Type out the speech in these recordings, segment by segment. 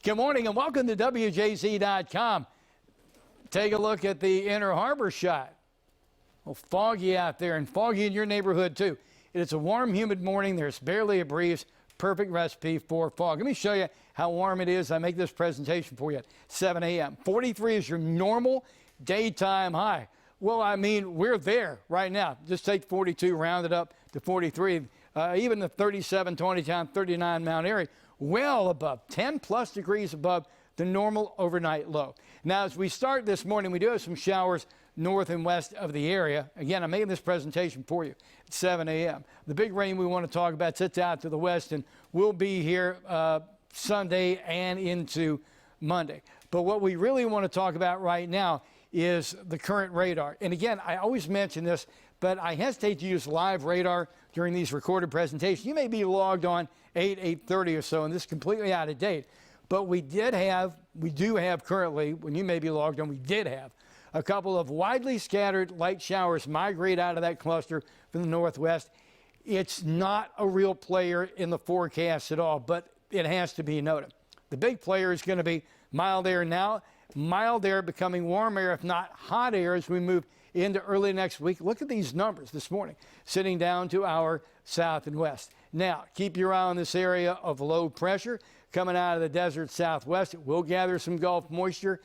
Good morning and welcome to WJZ.com. Take a look at the Inner Harbor shot. Well, foggy out there and foggy in your neighborhood too. It's a warm, humid morning. There's barely a breeze. Perfect recipe for fog. Let me show you how warm it is. I make this presentation for you at 7 a.m. 43 is your normal daytime high. Well, I mean, we're there right now. Just take 42, round it up to 43. Even the 37 Tonytown, 39 Mount Airy, well above, 10 plus degrees above the normal overnight low. Now, as we start this morning, we do have some showers north and west of the area. Again, I'm making this presentation for you at 7 a.m. The big rain we want to talk about sits out to the west and will be here Sunday and into Monday. But what we really want to talk about right now is the current radar. And again, I always mention this, but I hesitate to use live radar during these recorded presentations. You may be logged on 8:30 or so, and this is completely out of date. But we do have currently, when you may be logged on, we did have a couple of widely scattered light showers migrate out of that cluster from the northwest. It's not a real player in the forecast at all, but it has to be noted. The big player is going to be mild air now, mild air becoming warm air, if not hot air, as we move into early next week. Look at these numbers this morning, sitting down to our south and west. Now, keep your eye on this area of low pressure coming out of the desert southwest. It will gather some Gulf moisture.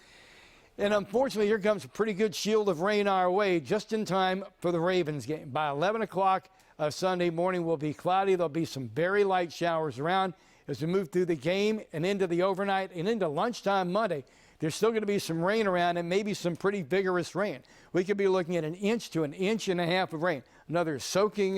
And unfortunately, here comes a pretty good shield of rain our way just in time for the Ravens game. By 11 o'clock Sunday morning, will be cloudy. There'll be some very light showers around as we move through the game and into the overnight and into lunchtime Monday. There's still going to be some rain around and maybe some pretty vigorous rain. We could be looking at 1 inch to 1.5 inches of rain. Another soaking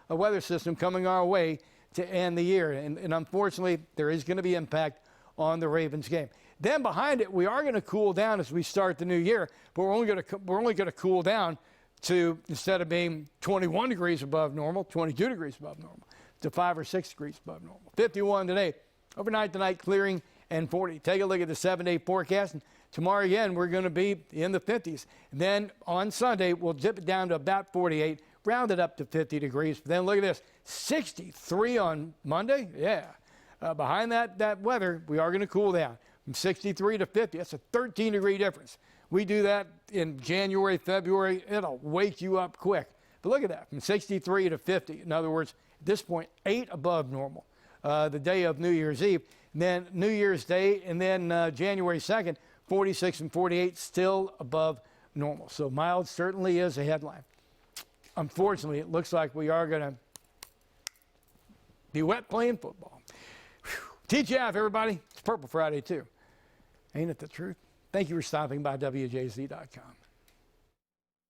weather system coming our way to end the year. And unfortunately, there is going to be impact on the Ravens game. Then behind it, we are going to cool down as we start the new year, but we're only going to cool down to, instead of being 21 degrees above normal, 22 degrees above normal, to 5 or 6 degrees above normal. 51 today. Overnight tonight, clearing and 40. Take a look at the 7-day forecast. And tomorrow again, we're going to be in the 50s. And then on Sunday, we'll dip it down to about 48, round it up to 50 degrees. But then look at this, 63 on Monday. Yeah. Behind that weather, we are going to cool down from 63 to 50. That's a 13-degree difference. We do that in January, February. It'll wake you up quick. But look at that, from 63 to 50. In other words, at this point, 8 above normal. The day of New Year's Eve. And then New Year's Day, and then January 2nd, 46 and 48, still above normal. So mild certainly is a headline. Unfortunately, it looks like we are going to be wet playing football. TGIF, everybody. It's Purple Friday, too. Ain't it the truth? Thank you for stopping by WJZ.com.